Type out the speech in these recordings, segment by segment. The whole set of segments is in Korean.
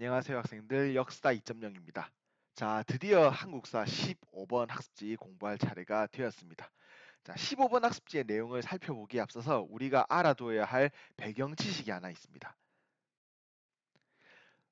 안녕하세요 학생들, 역사 2.0입니다. 자, 드디어 한국사 15번 학습지 공부할 차례가 되었습니다. 자, 15번 학습지의 내용을 살펴보기에 앞서서 우리가 알아둬야 할 배경 지식이 하나 있습니다.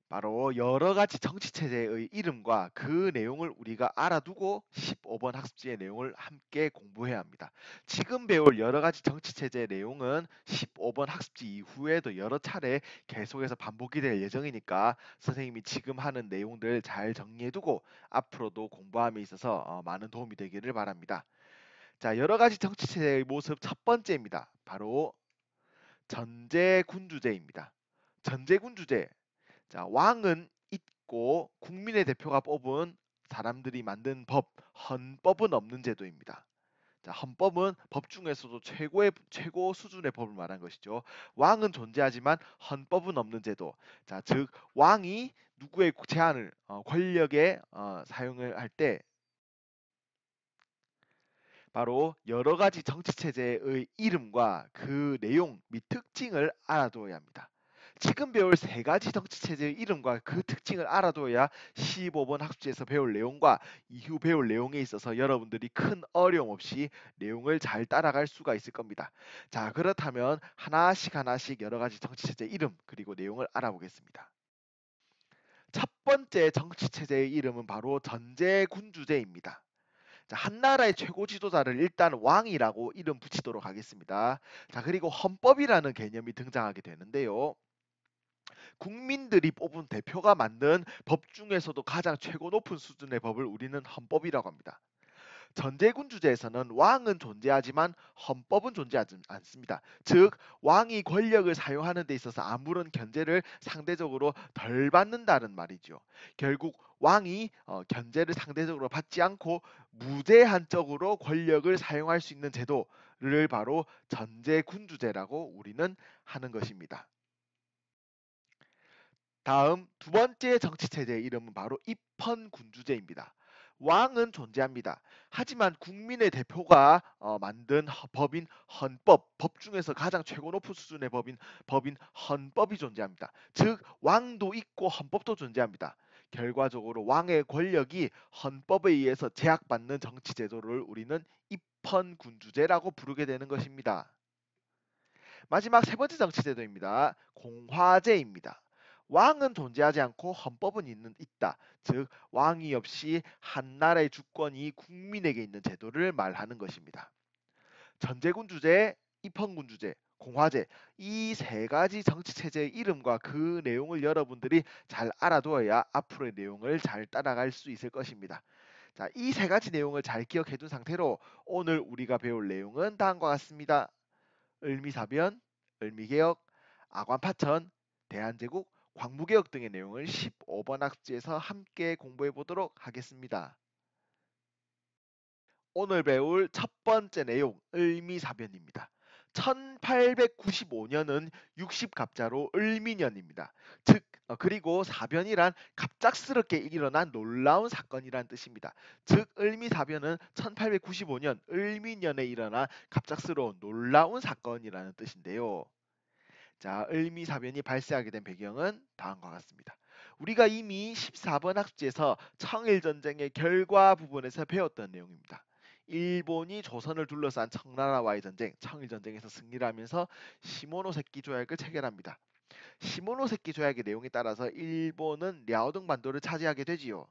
바로 여러 가지 정치 체제의 이름과 그 내용을 우리가 알아두고 15번 학습지의 내용을 함께 공부해야 합니다. 지금 배울 여러 가지 정치 체제의 내용은 15번 학습지 이후에도 여러 차례 계속해서 반복이 될 예정이니까 선생님이 지금 하는 내용들 잘 정리해두고 앞으로도 공부함에 있어서 많은 도움이 되기를 바랍니다. 자, 여러 가지 정치 체제의 모습 첫 번째입니다. 바로 전제군주제입니다. 전제군주제. 자, 왕은 있고 국민의 대표가 뽑은 사람들이 만든 법, 헌법은 없는 제도입니다. 자, 헌법은 법 중에서도 최고 수준의 법을 말한 것이죠. 왕은 존재하지만 헌법은 없는 제도. 자, 즉 왕이 누구의 제안을 권력에 사용을 할 때 바로 여러 가지 정치 체제의 이름과 그 내용 및 특징을 알아두어야 합니다. 지금 배울 세 가지 정치 체제의 이름과 그 특징을 알아둬야 15번 학습지에서 배울 내용과 이후 배울 내용에 있어서 여러분들이 큰 어려움 없이 내용을 잘 따라갈 수가 있을 겁니다. 자, 그렇다면 하나씩 여러 가지 정치 체제 이름 그리고 내용을 알아보겠습니다. 첫 번째 정치 체제의 이름은 바로 전제군주제입니다. 자, 한 나라의 최고 지도자를 일단 왕이라고 이름 붙이도록 하겠습니다. 자, 그리고 헌법이라는 개념이 등장하게 되는데요. 국민들이 뽑은 대표가 만든 법 중에서도 가장 최고 높은 수준의 법을 우리는 헌법이라고 합니다. 전제군 주제에서는 왕은 존재하지만 헌법은 존재하지 않습니다. 즉 왕이 권력을 사용하는 데 있어서 아무런 견제를 상대적으로 덜 받는다는 말이죠. 결국 왕이 견제를 상대적으로 받지 않고 무제한적으로 권력을 사용할 수 있는 제도를 바로 전제군주제라고 우리는 하는 것입니다. 다음 두 번째 정치 체제의 이름은 바로 입헌군주제입니다. 왕은 존재합니다. 하지만 국민의 대표가 만든 법인 헌법, 법 중에서 가장 최고 높은 수준의 법인 헌법이 존재합니다. 즉 왕도 있고 헌법도 존재합니다. 결과적으로 왕의 권력이 헌법에 의해서 제약받는 정치 제도를 우리는 입헌군주제라고 부르게 되는 것입니다. 마지막 세 번째 정치 제도입니다. 공화제입니다. 왕은 존재하지 않고 헌법은 있다. 즉 왕이 없이 한 나라의 주권이 국민에게 있는 제도를 말하는 것입니다. 전제군 주제, 입헌군 주제, 공화제 이 세 가지 정치 체제의 이름과 그 내용을 여러분들이 잘 알아두어야 앞으로의 내용을 잘 따라갈 수 있을 것입니다. 자, 이 세 가지 내용을 잘 기억해 둔 상태로 오늘 우리가 배울 내용은 다음과 같습니다. 을미사변, 을미개혁, 아관파천, 대한제국, 광무개혁 등의 내용을 15번 학습지에서 함께 공부해 보도록 하겠습니다. 오늘 배울 첫 번째 내용, 을미사변입니다. 1895년은 60갑자로 을미년입니다. 즉 그리고 사변이란 갑작스럽게 일어난 놀라운 사건이란 뜻입니다. 즉 을미사변은 1895년 을미년에 일어난 갑작스러운 놀라운 사건이라는 뜻인데요. 자, 을미사변이 발생하게 된 배경은 다음과 같습니다. 우리가 이미 14번 학습지에서 청일전쟁의 결과 부분에서 배웠던 내용입니다. 일본이 조선을 둘러싼 청나라와의 전쟁, 청일전쟁에서 승리를 하면서 시모노세키 조약을 체결합니다. 시모노세키 조약의 내용에 따라서 일본은 랴오둥 반도를 차지하게 되지요.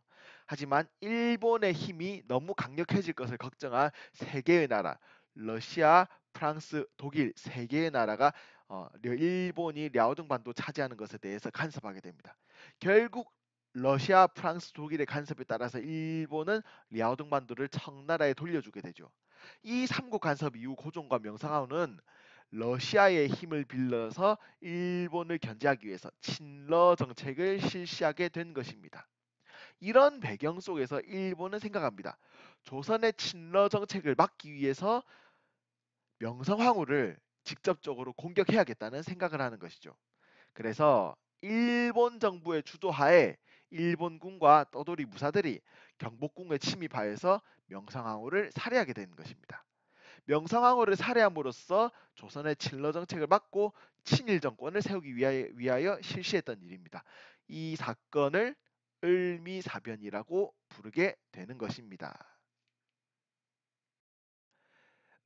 하지만 일본의 힘이 너무 강력해질 것을 걱정한 세 개의 나라, 러시아, 프랑스, 독일 세 개의 나라가 일본이 랴오둥 반도 차지하는 것에 대해서 간섭하게 됩니다. 결국 러시아, 프랑스, 독일의 간섭에 따라서 일본은 랴오둥 반도를 청나라에 돌려주게 되죠. 이 삼국 간섭 이후 고종과 명상황후는 러시아의 힘을 빌려서 일본을 견제하기 위해서 친러 정책을 실시하게 된 것입니다. 이런 배경 속에서 일본은 생각합니다. 조선의 친러 정책을 막기 위해서 명성황후를 직접적으로 공격해야겠다는 생각을 하는 것이죠. 그래서 일본 정부의 주도하에 일본군과 떠돌이 무사들이 경복궁에 침입하여서 명성황후를 살해하게 되는 것입니다. 명성황후를 살해함으로써 조선의 친러 정책을 막고 친일 정권을 세우기 위하여 실시했던 일입니다. 이 사건을 을미사변이라고 부르게 되는 것입니다.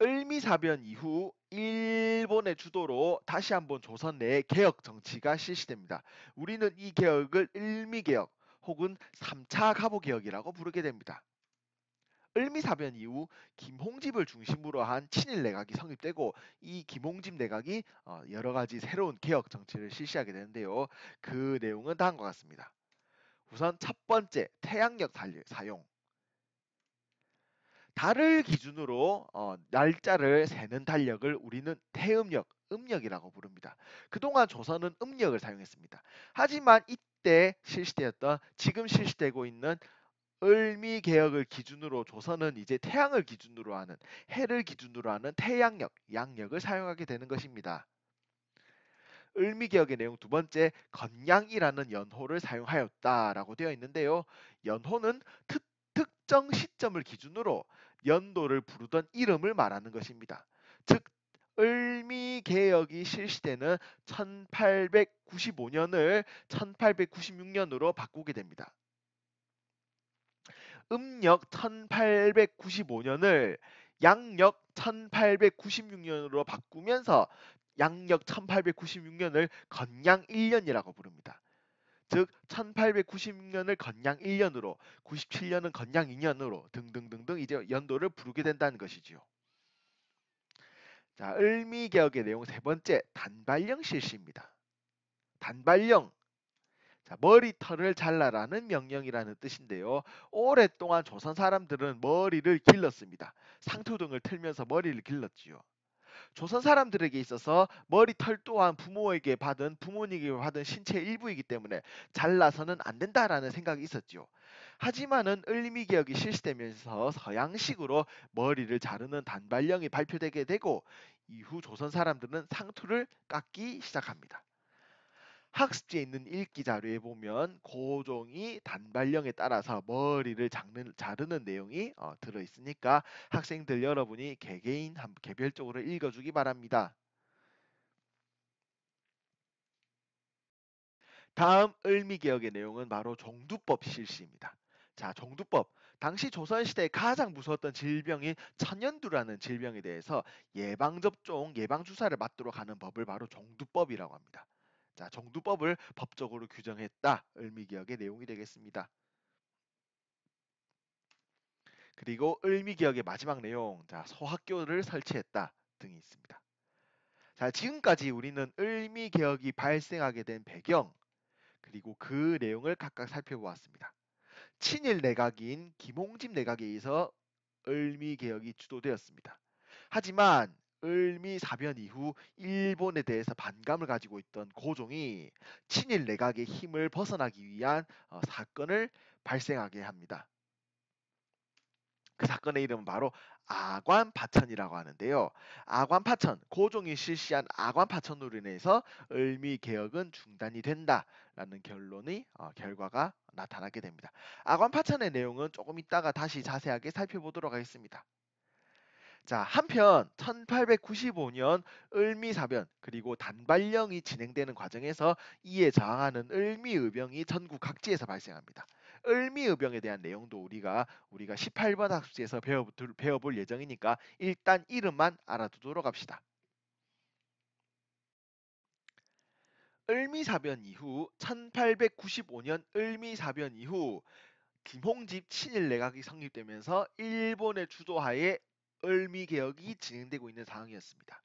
을미사변 이후 일본의 주도로 다시 한번 조선 내에 개혁 정치가 실시됩니다. 우리는 이 개혁을 을미개혁 혹은 3차 갑오개혁이라고 부르게 됩니다. 을미사변 이후 김홍집을 중심으로 한 친일 내각이 성립되고 이 김홍집 내각이 여러 가지 새로운 개혁 정치를 실시하게 되는데요. 그 내용은 다음과 같습니다. 우선 첫 번째, 태양력 사용. 달을 기준으로 날짜를 세는 달력을 우리는 태음력, 음력이라고 부릅니다. 그동안 조선은 음력을 사용했습니다. 하지만 이때 실시되었던 지금 실시되고 있는 을미 개혁을 기준으로 조선은 이제 태양을 기준으로 하는 해를 기준으로 하는 태양력, 양력을 사용하게 되는 것입니다. 을미 개혁의 내용 두 번째, 건양이라는 연호를 사용하였다라고 되어 있는데요. 연호는 특정 시점을 기준으로 연도를 부르던 이름을 말하는 것입니다. 즉 을미 개혁이 실시되는 1895년을 1896년으로 바꾸게 됩니다. 음력 1895년을 양력 1896년으로 바꾸면서 양력 1896년을 건양 1년이라고 부릅니다. 즉 1896년을 건양 1년으로 97년은 건양 2년으로 등등등등 이제 연도를 부르게 된다는 것이지요. 자, 을미개혁의 내용 세 번째, 단발령 실시입니다. 단발령, 자, 머리털을 잘라라는 명령이라는 뜻인데요. 오랫동안 조선 사람들은 머리를 길렀습니다. 상투 등을 틀면서 머리를 길렀지요. 조선 사람들에게 있어서 머리털 또한 부모님에게 받은 신체의 일부이기 때문에 잘라서는 안 된다라는 생각이 있었지요. 하지만은 을미개혁이 실시되면서 서양식으로 머리를 자르는 단발령이 발표되게 되고 이후 조선 사람들은 상투를 깎기 시작합니다. 학습지에 있는 읽기 자료에 보면 고종이 단발령에 따라서 머리를 자르는 내용이 들어 있으니까 학생들 여러분이 개개인 개별적으로 읽어주기 바랍니다. 다음 을미개혁의 내용은 바로 종두법 실시입니다. 자, 종두법. 당시 조선시대에 가장 무서웠던 질병인 천연두라는 질병에 대해서 예방접종, 예방주사를 맞도록 하는 법을 바로 종두법이라고 합니다. 자, 종두법을 법적으로 규정했다. 을미개혁의 내용이 되겠습니다. 그리고 을미개혁의 마지막 내용, 자, 소학교를 설치했다 등이 있습니다. 자, 지금까지 우리는 을미개혁이 발생하게 된 배경, 그리고 그 내용을 각각 살펴보았습니다. 친일 내각인 김홍집 내각에 의해서 을미개혁이 주도되었습니다. 하지만 을미사변 이후 일본에 대해서 반감을 가지고 있던 고종이 친일 내각의 힘을 벗어나기 위한 사건을 발생하게 합니다. 그 사건의 이름은 바로 아관파천이라고 하는데요. 아관파천, 고종이 실시한 아관파천으로 인해서 을미개혁은 중단이 된다라는 결과가 나타나게 됩니다. 아관파천의 내용은 조금 이따가 다시 자세하게 살펴보도록 하겠습니다. 자, 한편 1895년 을미사변 그리고 단발령이 진행되는 과정에서 이에 저항하는 을미의병이 전국 각지에서 발생합니다. 을미의병에 대한 내용도 우리가 18번 학습지에서 배워볼 예정이니까 일단 이름만 알아두도록 합시다. 을미사변 이후 1895년 을미사변 이후 김홍집 친일 내각이 성립되면서 일본의 주도하에 을미개혁이 진행되고 있는 상황이었습니다.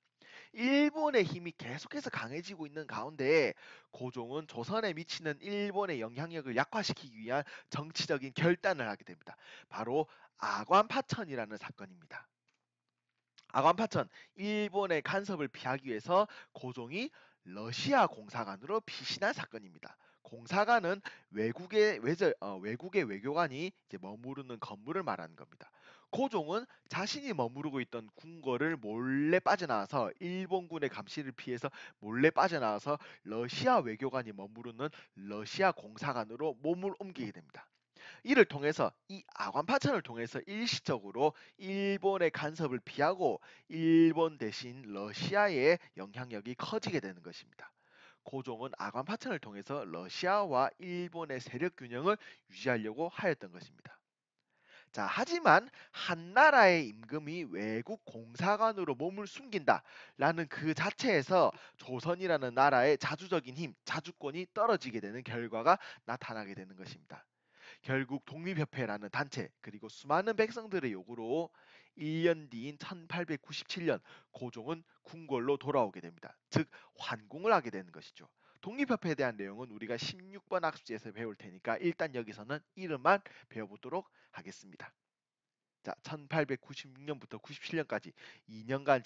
일본의 힘이 계속해서 강해지고 있는 가운데 고종은 조선에 미치는 일본의 영향력을 약화시키기 위한 정치적인 결단을 하게 됩니다. 바로 아관파천이라는 사건입니다. 아관파천, 일본의 간섭을 피하기 위해서 고종이 러시아 공사관으로 피신한 사건입니다. 공사관은 외국의 외교관이 이제 머무르는 건물을 말하는 겁니다. 고종은 자신이 머무르고 있던 궁궐을 몰래 빠져나와서 일본군의 감시를 피해서 몰래 빠져나와서 러시아 외교관이 머무르는 러시아 공사관으로 몸을 옮기게 됩니다. 이를 통해서 이 아관파천을 통해서 일시적으로 일본의 간섭을 피하고 일본 대신 러시아의 영향력이 커지게 되는 것입니다. 고종은 아관 파천을 통해서 러시아와 일본의 세력 균형을 유지하려고 하였던 것입니다. 자, 하지만 한나라의 임금이 외국 공사관으로 몸을 숨긴다라는 그 자체에서 조선이라는 나라의 자주적인 힘, 자주권이 떨어지게 되는 결과가 나타나게 되는 것입니다. 결국 독립협회라는 단체 그리고 수많은 백성들의 요구로 1년 뒤인 1897년 고종은 궁궐로 돌아오게 됩니다. 즉 환궁을 하게 되는 것이죠. 독립협회에 대한 내용은 우리가 16번 학습지에서 배울 테니까 일단 여기서는 이름만 배워보도록 하겠습니다. 자, 1896년부터 97년까지 2년간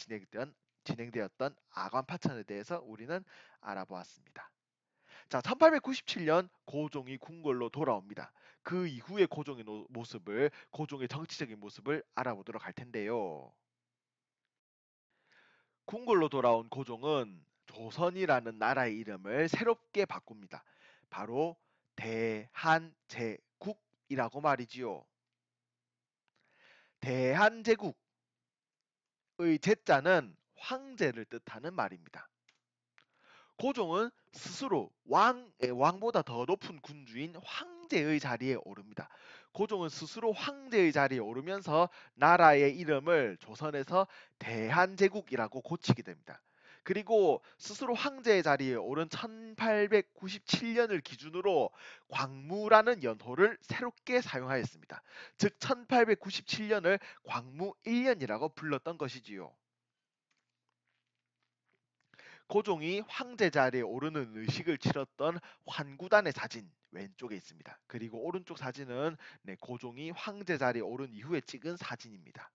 진행되었던 아관 파천에 대해서 우리는 알아보았습니다. 자, 1897년 고종이 궁궐로 돌아옵니다. 그 이후의 고종의 모습을, 고종의 정치적인 모습을 알아보도록 할 텐데요. 궁궐로 돌아온 고종은 조선이라는 나라의 이름을 새롭게 바꿉니다. 바로 대한제국이라고 말이지요. 대한제국의 제자는 황제를 뜻하는 말입니다. 고종은 스스로 왕보다 더 높은 군주인 황제의 자리에 오릅니다. 고종은 스스로 황제의 자리에 오르면서 나라의 이름을 조선에서 대한제국이라고 고치게 됩니다. 그리고 스스로 황제의 자리에 오른 1897년을 기준으로 광무라는 연호를 새롭게 사용하였습니다. 즉 1897년을 광무 1년이라고 불렀던 것이지요. 고종이 황제 자리에 오르는 의식을 치렀던 환구단의 사진 왼쪽에 있습니다. 그리고 오른쪽 사진은 고종이 황제 자리에 오른 이후에 찍은 사진입니다.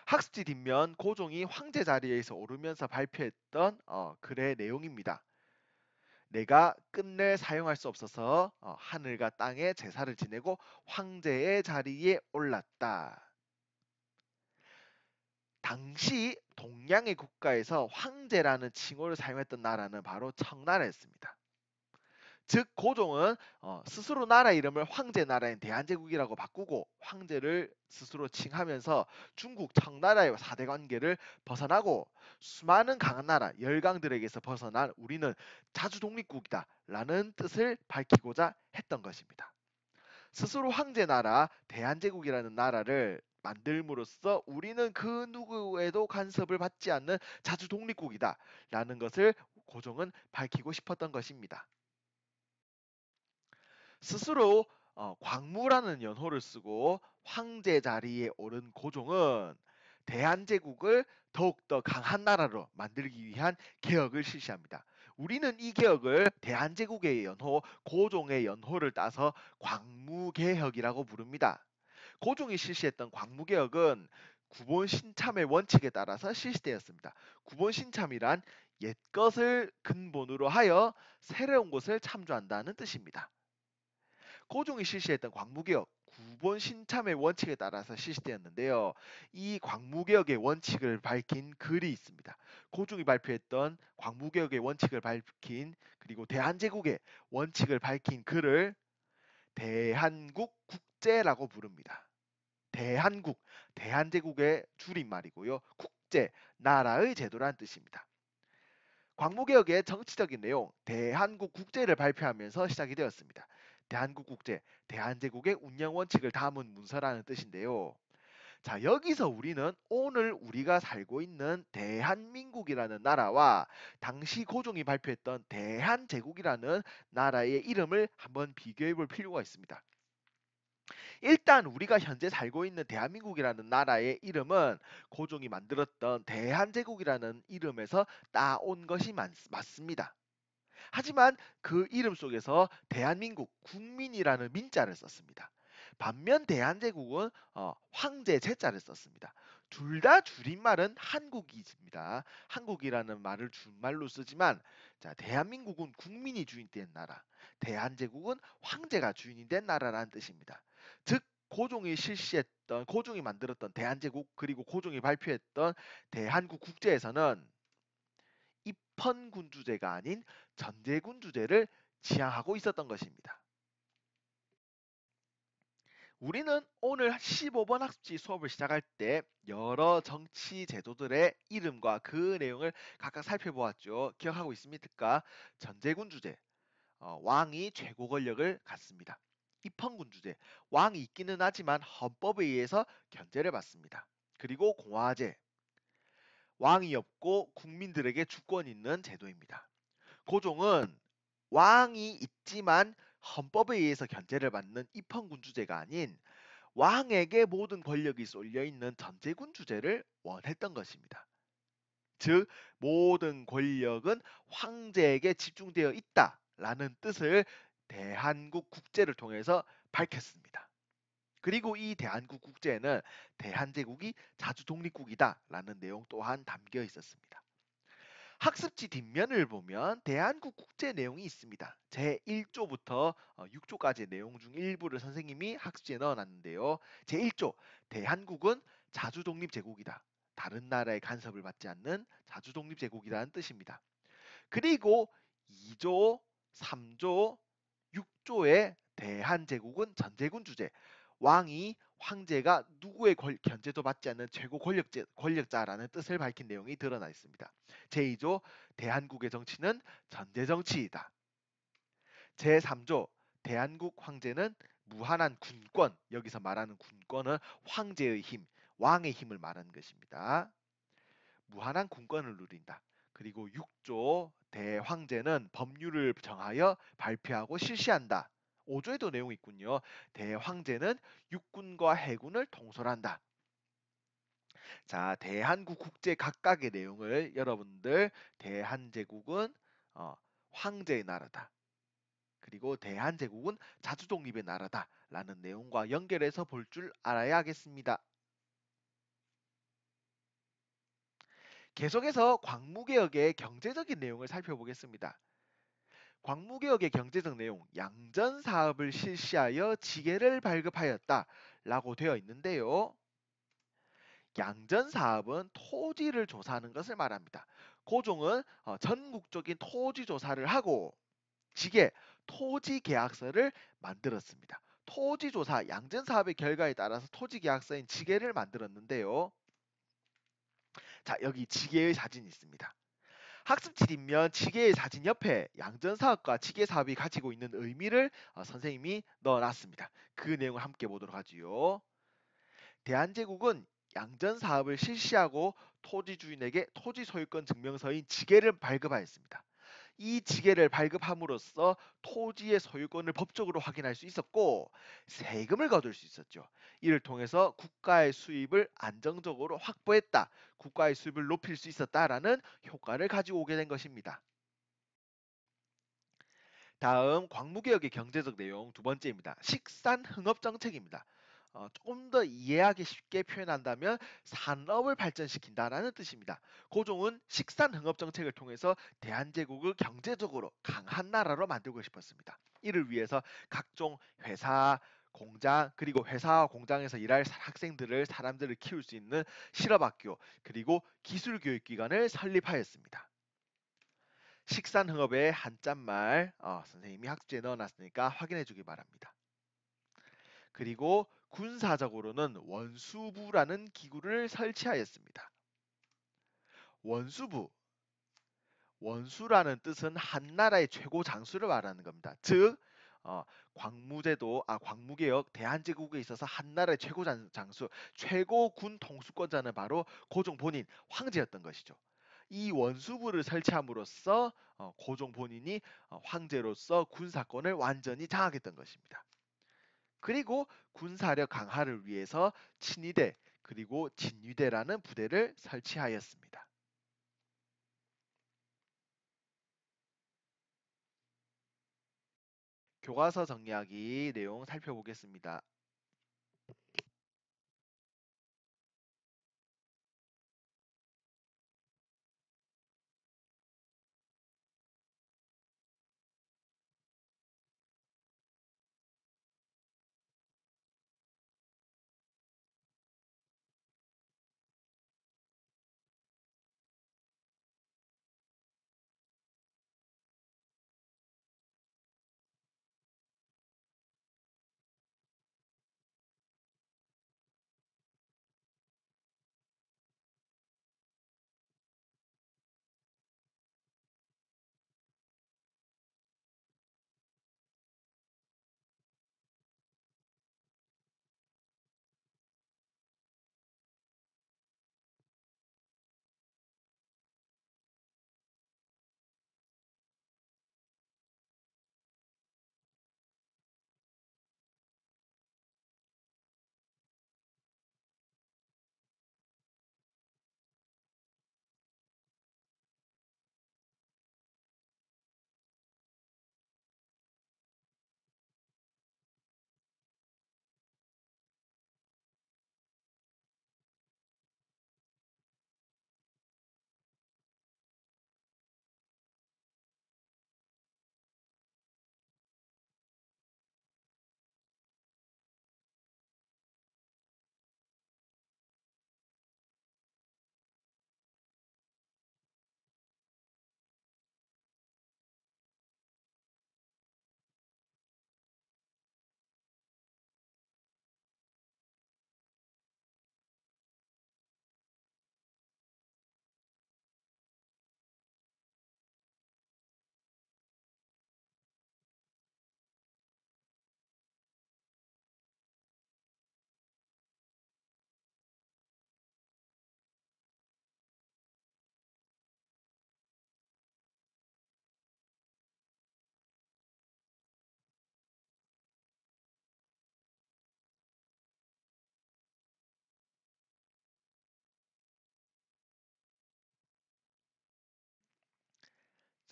학습지 뒷면 고종이 황제 자리에서 오르면서 발표했던 글의 내용입니다. 내가 끝내 사용할 수 없어서 하늘과 땅에 제사를 지내고 황제의 자리에 올랐다. 당시 동양의 국가에서 황제라는 칭호를 사용했던 나라는 바로 청나라였습니다. 즉 고종은 스스로 나라 이름을 황제 나라인 대한제국이라고 바꾸고 황제를 스스로 칭하면서 중국 청나라의 4대 관계를 벗어나고 수많은 강한 나라 열강들에게서 벗어난 우리는 자주 독립국이다 라는 뜻을 밝히고자 했던 것입니다. 스스로 황제 나라 대한제국이라는 나라를 만들므로써 우리는 그 누구에도 간섭을 받지 않는 자주 독립국이다 라는 것을 고종은 밝히고 싶었던 것입니다. 스스로 광무라는 연호를 쓰고 황제 자리에 오른 고종은 대한제국을 더욱더 강한 나라로 만들기 위한 개혁을 실시합니다. 우리는 이 개혁을 대한제국의 연호, 고종의 연호를 따서 광무개혁이라고 부릅니다. 고종이 실시했던 광무개혁은 구본신참의 원칙에 따라서 실시되었습니다. 구본신참이란 옛것을 근본으로 하여 새로운 것을 참조한다는 뜻입니다. 고종이 실시했던 광무개혁 구본 신참의 원칙에 따라서 실시되었는데요. 이 광무개혁의 원칙을 밝힌 글이 있습니다. 고종이 발표했던 광무개혁의 원칙을 밝힌 그리고 대한제국의 원칙을 밝힌 글을 대한국 국제라고 부릅니다. 대한국, 대한제국의 줄임말이고요. 국제, 나라의 제도란 뜻입니다. 광무개혁의 정치적인 내용, 대한국 국제를 발표하면서 시작이 되었습니다. 대한국 국제, 대한제국의 운영 원칙을 담은 문서라는 뜻인데요. 자, 여기서 우리는 오늘 우리가 살고 있는 대한민국이라는 나라와 당시 고종이 발표했던 대한제국이라는 나라의 이름을 한번 비교해 볼 필요가 있습니다. 일단 우리가 현재 살고 있는 대한민국이라는 나라의 이름은 고종이 만들었던 대한제국이라는 이름에서 따온 것이 맞습니다. 하지만 그 이름 속에서 대한민국, 국민이라는 민자를 썼습니다. 반면 대한제국은 황제 제자를 썼습니다. 둘 다 줄임말은 한국이입니다. 한국이라는 말을 줄말로 쓰지만 자, 대한민국은 국민이 주인된 나라, 대한제국은 황제가 주인이 된 나라라는 뜻입니다. 즉 고종이 만들었던 대한제국 그리고 고종이 발표했던 대한국 국제에서는 입헌군주제가 아닌 전제군주제를 지향하고 있었던 것입니다. 우리는 오늘 15번 학습지 수업을 시작할 때 여러 정치 제도들의 이름과 그 내용을 각각 살펴보았죠. 기억하고 있습니까? 전제군 주제, 왕이 최고 권력을 갖습니다. 입헌군 주제, 왕이 있기는 하지만 헌법에 의해서 견제를 받습니다. 그리고 공화제, 왕이 없고 국민들에게 주권 있는 제도입니다. 고종은 왕이 있지만 헌법에 의해서 견제를 받는 입헌군 주제가 아닌 왕에게 모든 권력이 쏠려 있는 전제군 주제를 원했던 것입니다. 즉, 모든 권력은 황제에게 집중되어 있다라는 뜻을 대한국 국제를 통해서 밝혔습니다. 그리고 이 대한국 국제에는 대한제국이 자주 독립국이다라는 내용 또한 담겨 있었습니다. 학습지 뒷면을 보면 대한국 국제 내용이 있습니다. 제1조부터 6조까지의 내용 중 일부를 선생님이 학습지에 넣어놨는데요. 제1조, 대한국은 자주독립제국이다. 다른 나라의 간섭을 받지 않는 자주독립제국이라는 뜻입니다. 그리고 2조, 3조, 6조의 대한제국은 전제군 주제, 왕이 황제가 누구의 견제도 받지 않는 최고 권력자라는 뜻을 밝힌 내용이 드러나 있습니다. 제2조 대한국의 정치는 전제정치이다. 제3조 대한국 황제는 무한한 군권, 여기서 말하는 군권은 황제의 힘, 왕의 힘을 말하는 것입니다. 무한한 군권을 누린다. 그리고 6조 대황제는 법률을 정하여 발표하고 실시한다. 5조에도 내용이 있군요. 대황제는 육군과 해군을 통솔한다. 자, 대한국 국제 각각의 내용을 여러분들 대한제국은 황제의 나라다. 그리고 대한제국은 자주독립의 나라다. 라는 내용과 연결해서 볼 줄 알아야 하겠습니다. 계속해서 광무개혁의 경제적인 내용을 살펴보겠습니다. 광무개혁의 경제적 내용, 양전사업을 실시하여 지게를 발급하였다 라고 되어 있는데요. 양전사업은 토지를 조사하는 것을 말합니다. 고종은 전국적인 토지 조사를 하고 지게, 토지계약서를 만들었습니다. 토지조사, 양전사업의 결과에 따라서 토지계약서인 지게를 만들었는데요. 자, 여기 지게의 사진이 있습니다. 학습지 뒷면 지게의 사진 옆에 양전사업과 지게사업이 가지고 있는 의미를 선생님이 넣어놨습니다. 그 내용을 함께 보도록 하지요. 대한제국은 양전사업을 실시하고 토지 주인에게 토지 소유권 증명서인 지게를 발급하였습니다. 이 지게를 발급함으로써 토지의 소유권을 법적으로 확인할 수 있었고 세금을 거둘 수 있었죠. 이를 통해서 국가의 수입을 안정적으로 확보했다. 국가의 수입을 높일 수 있었다라는 효과를 가지고 오게 된 것입니다. 다음 광무개혁의 경제적 내용 두 번째입니다. 식산흥업정책입니다. 조금 더 이해하기 쉽게 표현한다면 산업을 발전시킨다라는 뜻입니다. 고종은 식산흥업정책을 통해서 대한제국을 경제적으로 강한 나라로 만들고 싶었습니다. 이를 위해서 각종 회사, 공장, 그리고 회사와 공장에서 일할 학생들을 사람들을 키울 수 있는 실업학교, 그리고 기술교육기관을 설립하였습니다. 식산흥업의 한자말 선생님이 학주에 넣어놨으니까 확인해 주기 바랍니다. 그리고 군사적으로는 원수부라는 기구를 설치하였습니다. 원수부, 원수라는 뜻은 한나라의 최고 장수를 말하는 겁니다. 즉 광무개혁 대한제국에 있어서 한나라의 최고 장수, 최고 군 통수권자는 바로 고종 본인 황제였던 것이죠. 이 원수부를 설치함으로써 고종 본인이 황제로서 군사권을 완전히 장악했던 것입니다. 그리고 군사력 강화를 위해서 친위대 그리고 진위대라는 부대를 설치하였습니다. 교과서 정리하기 내용 살펴보겠습니다.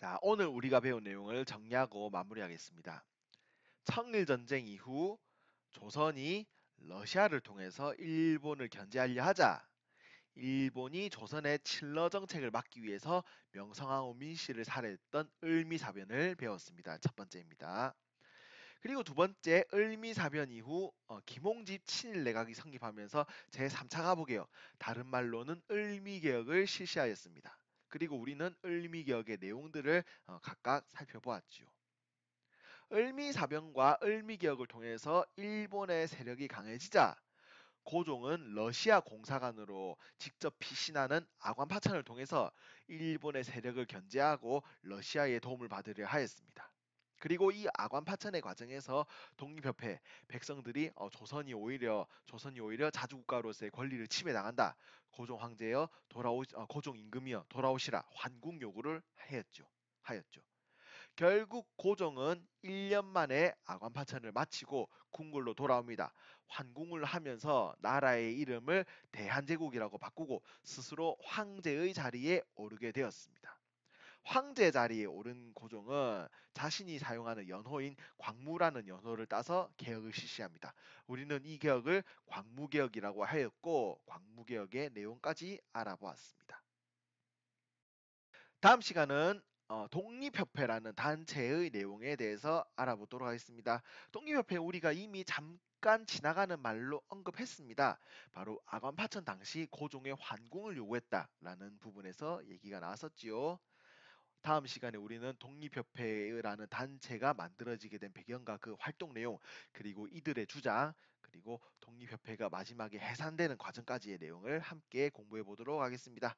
자, 오늘 우리가 배운 내용을 정리하고 마무리하겠습니다. 청일전쟁 이후 조선이 러시아를 통해서 일본을 견제하려 하자 일본이 조선의 친러 정책을 막기 위해서 명성황후 민씨를 살해했던 을미사변을 배웠습니다. 첫 번째입니다. 그리고 두 번째 을미사변 이후 김홍집 친일 내각이 성립하면서 제3차 가보개혁, 다른 말로는 을미개혁을 실시하였습니다. 그리고 우리는 을미개혁의 내용들을 각각 살펴보았지요. 을미사변과 을미개혁을 통해서 일본의 세력이 강해지자 고종은 러시아 공사관으로 직접 피신하는 아관파천을 통해서 일본의 세력을 견제하고 러시아의 도움을 받으려 하였습니다. 그리고 이 아관파천의 과정에서 독립협회 백성들이 조선이 오히려 자주국가로서의 권리를 침해당한다. 고종 황제여 고종 임금이여 돌아오시라 환궁 요구를 하였죠. 결국 고종은 1년 만에 아관파천을 마치고 궁궐로 돌아옵니다. 환궁을 하면서 나라의 이름을 대한제국이라고 바꾸고 스스로 황제의 자리에 오르게 되었습니다. 황제 자리에 오른 고종은 자신이 사용하는 연호인 광무라는 연호를 따서 개혁을 실시합니다. 우리는 이 개혁을 광무개혁이라고 하였고 광무개혁의 내용까지 알아보았습니다. 다음 시간은 독립협회라는 단체의 내용에 대해서 알아보도록 하겠습니다. 독립협회 우리가 이미 잠깐 지나가는 말로 언급했습니다. 바로 아관파천 당시 고종의 환궁을 요구했다라는 부분에서 얘기가 나왔었지요. 다음 시간에 우리는 독립협회라는 단체가 만들어지게 된 배경과 그 활동 내용, 그리고 이들의 주장, 그리고 독립협회가 마지막에 해산되는 과정까지의 내용을 함께 공부해 보도록 하겠습니다.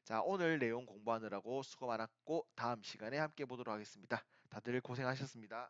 자, 오늘 내용 공부하느라고 수고 많았고 다음 시간에 함께 보도록 하겠습니다. 다들 고생하셨습니다.